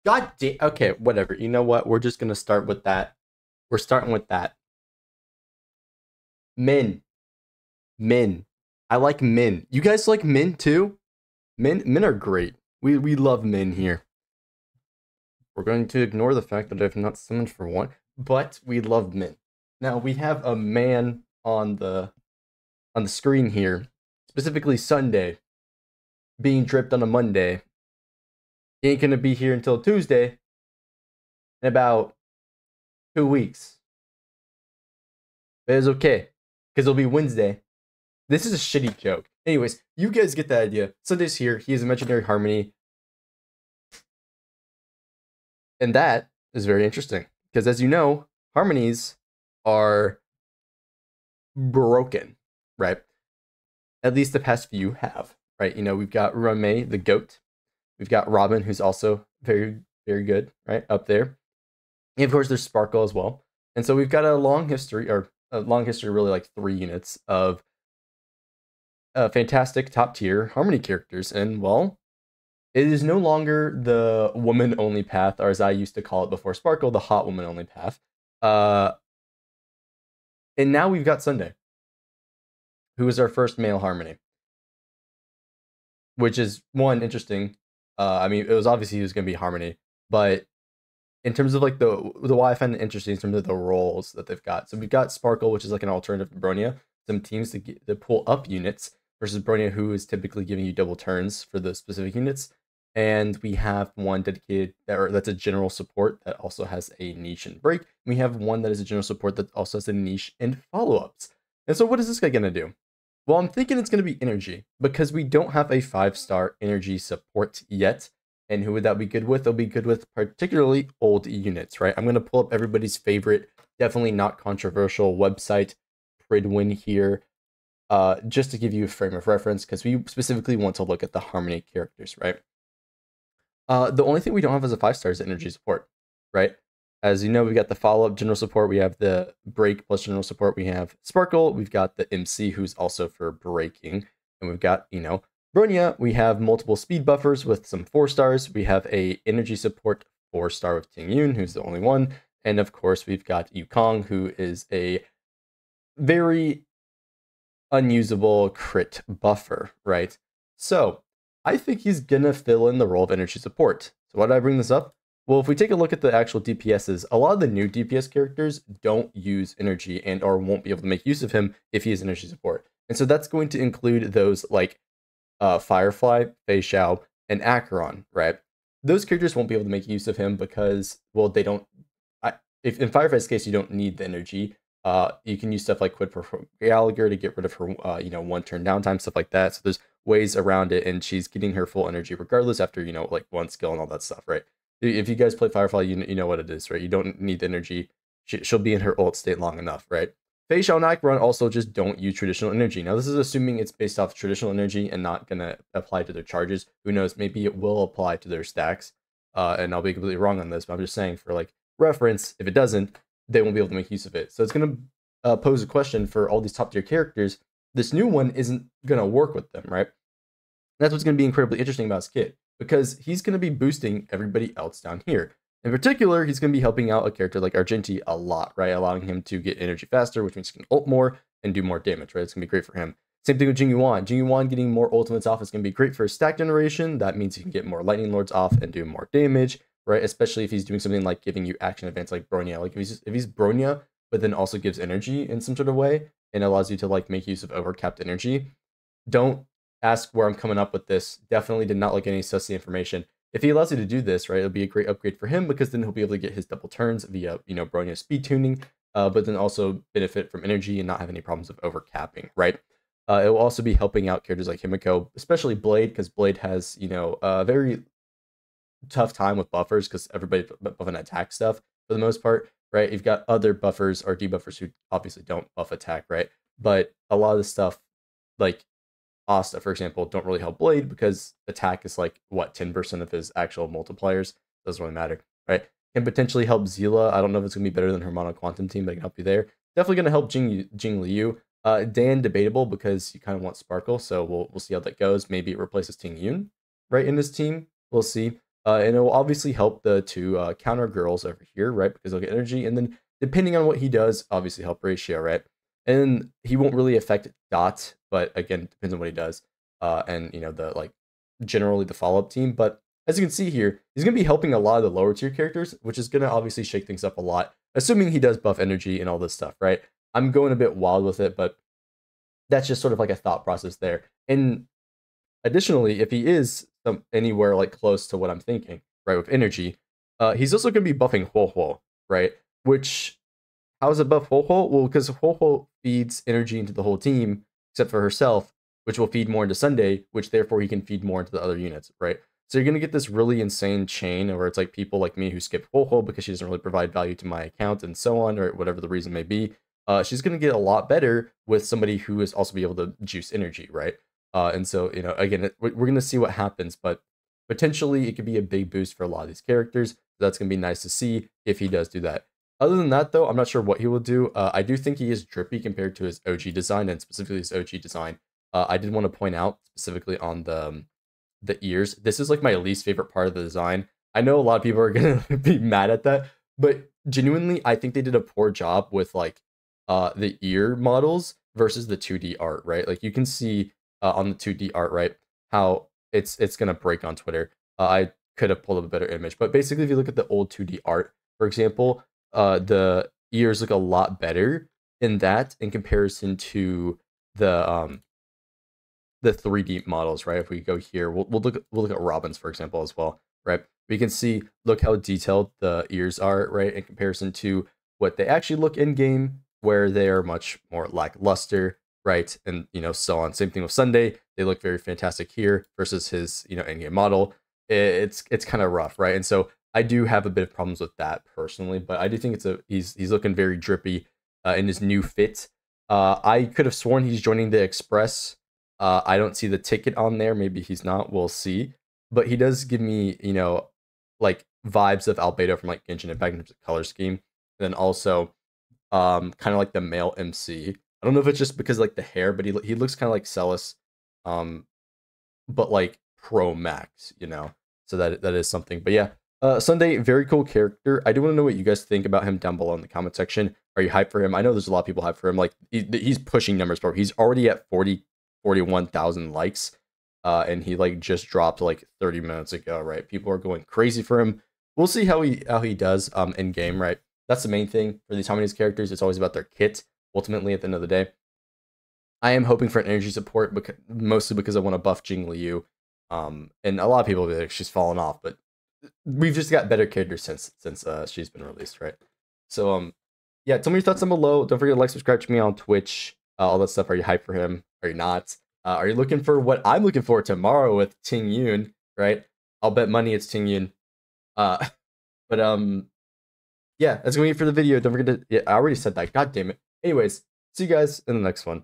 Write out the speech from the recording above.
God damn. Okay, whatever. You know what? We're just gonna start with that. We're starting with that. Min. Min. I like Min. You guys like Min too? Min are great. We love Min here. We're going to ignore the fact that I've not summoned for one, but we love Min. Now we have a man on the screen here, specifically Sunday, being dripped on a Monday. He ain't gonna be here until Tuesday in about 2 weeks. But it's okay, because it'll be Wednesday. This is a shitty joke. Anyways, you guys get the idea. Sunday's here. He has imaginary harmony. And that is very interesting. Because as you know, harmonies are broken, right? At least the past few have, right? You know, we've got Rame, the goat. We've got Robin, who's also very, very good, right? Up there. And of course, there's Sparkle as well. And so we've got a long history, really like 3 units of fantastic top tier harmony characters. And well, it is no longer the woman only path, or as I used to call it before Sparkle, the hot woman only path. And now we've got Sunday, who is our first male harmony, which is one interesting. I mean, it was obviously he was going to be harmony, but in terms of like the why I find it interesting in terms of the roles that they've got. So we've got Sparkle, which is like an alternative to Bronya. Some teams to pull up units versus Bronya, who is typically giving you double turns for the specific units. And we have one dedicated that's a general support that also has a niche and break. We have one that is a general support that also has a niche and follow-ups. And so what is this guy gonna do? Well, I'm thinking it's gonna be energy because we don't have a 5-star energy support yet. And who would that be good with? They'll be good with particularly old units, right? I'm gonna pull up everybody's favorite, definitely not controversial website, Pridwin here, just to give you a frame of reference, because we specifically want to look at the harmony characters, right? The only thing we don't have as a 5-star is energy support, right? As you know, we've got the follow-up general support. We have the break plus general support. We have Sparkle. We've got the MC, who's also for breaking. And we've got, you know, Bronya. We have multiple speed buffers with some 4-stars. We have a energy support 4-star with Ting Yun, who's the only one. And of course, we've got Yukong, who is a very unusable crit buffer, right? So I think he's gonna fill in the role of energy support. So why did I bring this up? Well, if we take a look at the actual DPSs, a lot of the new DPS characters don't use energy and or won't be able to make use of him if he has energy support. And so that's going to include those like Firefly, Fei Xiao, and Acheron, right? Those characters won't be able to make use of him because, well, they don't. If in Firefly's case, you don't need the energy. You can use stuff like Quid for Gallagher to get rid of her, one turn downtime, stuff like that. So there's ways around it, and she's getting her full energy regardless after, like one skill and all that stuff, right? If you guys play Firefly, you know what it is, right? You don't need the energy. She'll be in her ult state long enough, right? Fei Xiao and Acheron also just don't use traditional energy. Now, this is assuming it's based off traditional energy and not going to apply to their charges. Who knows? Maybe it will apply to their stacks, and I'll be completely wrong on this, but I'm just saying for like reference, if it doesn't, they won't be able to make use of it. So it's going to pose a question for all these top tier characters. This new one isn't going to work with them, right? That's what's going to be incredibly interesting about his kit, because he's going to be boosting everybody else down here. In particular, he's going to be helping out a character like Argenti a lot, right? Allowing him to get energy faster, which means he can ult more and do more damage, right? It's going to be great for him. Same thing with Jing Yuan. Jing Yuan getting more ultimates off is going to be great for his stack generation. That means he can get more Lightning Lords off and do more damage, right? Especially if he's doing something like giving you action advance like Bronya. Like if he's Bronya, but then also gives energy in some sort of way and allows you to like make use of overcapped energy. Don't ask where I'm coming up with this. Definitely did not look at any sussy information. If he allows you to do this, right, it'll be a great upgrade for him because then he'll be able to get his double turns via, Bronya speed tuning, but then also benefit from energy and not have any problems of overcapping, right? It will also be helping out characters like Himiko, especially Blade, because Blade has, a very tough time with buffers because everybody buffing attack stuff for the most part, right? You've got other buffers or debuffers who obviously don't buff attack, right? But a lot of the stuff, like Asta, for example, don't really help Blade because attack is like, what, 10% of his actual multipliers? Doesn't really matter, right? Can potentially help Zila. I don't know if it's going to be better than her Mono Quantum team, but I can help you there. Definitely going to help Jing Liu. Dan, debatable because you kind of want Sparkle, so we'll see how that goes. Maybe it replaces Ting Yun, right, in his team. We'll see. And it will obviously help the two counter girls over here, right? Because they'll get energy, and then depending on what he does, obviously help ratio, right? And he won't really affect Dot, but again, depends on what he does. And you know, the like generally the follow-up team. But as you can see here, he's gonna be helping a lot of the lower tier characters, which is gonna obviously shake things up a lot, assuming he does buff energy and all this stuff, right? I'm going a bit wild with it, but that's just sort of like a thought process there. And additionally, if he is anywhere like close to what I'm thinking, right, with energy, he's also going to be buffing Huo Huo, right? Which, how is it buff Huo Huo? Well, because Huo Huo feeds energy into the whole team, except for herself, which will feed more into Sunday, which therefore he can feed more into the other units, right? So you're going to get this really insane chain where it's like people like me who skip Huo Huo because she doesn't really provide value to my account and so on, or whatever the reason may be. She's going to get a lot better with somebody who is also be able to juice energy, right? And so, you know, again, we're going to see what happens, but potentially it could be a big boost for a lot of these characters. That's going to be nice to see if he does do that. Other than that, though, I'm not sure what he will do. I do think he is drippy compared to his OG design, and specifically his OG design. I did want to point out specifically on the ears. This is like my least favorite part of the design. I know a lot of people are going to be mad at that, but genuinely, I think they did a poor job with like the ear models versus the 2D art, right? Like you can see on the 2D art, right, how it's gonna break on Twitter. I could have pulled up a better image, but basically, if you look at the old 2D art, for example, the ears look a lot better in that in comparison to the 3D models, right? If we go here, we'll look at Robin's, for example, as well, right? We can see, look how detailed the ears are, right, in comparison to what they actually look in game, where they are much more lackluster, right? And you know, so on. Same thing with Sunday; they look very fantastic here versus his, you know, in-game model. It's kind of rough, right? And so I do have a bit of problems with that personally, but I do think he's looking very drippy in his new fit. I could have sworn he's joining the Express. I don't see the ticket on there. Maybe he's not. We'll see. But he does give me, you know, like vibes of Albedo from like Genshin Impact in terms of color scheme. And then also, kind of like the male MC. I don't know if it's just because like the hair, but he looks kind of like Celis, um, but like Pro Max, you know. So that is something. But yeah, Sunday, very cool character. I do want to know what you guys think about him down below in the comment section. Are you hyped for him? I know there's a lot of people hyped for him. Like he's pushing numbers, bro. He's already at 41,000 likes. And he like just dropped like 30 minutes ago, right? People are going crazy for him. We'll see how he does in game, right? That's the main thing for these Harmony's characters. It's always about their kit. Ultimately, at the end of the day, I am hoping for an energy support, mostly because I want to buff Jing Liu. And a lot of people will be like, she's fallen off, but we've just got better characters since she's been released, right? So yeah, tell me your thoughts down below. Don't forget to like, subscribe to me on Twitch, all that stuff. Are you hyped for him? Are you not? Are you looking for what I'm looking for tomorrow with Ting Yun? Right? I'll bet money it's Ting Yun. But yeah, that's gonna be it for the video. Don't forget to, yeah, I already said that. God damn it. Anyways, see you guys in the next one.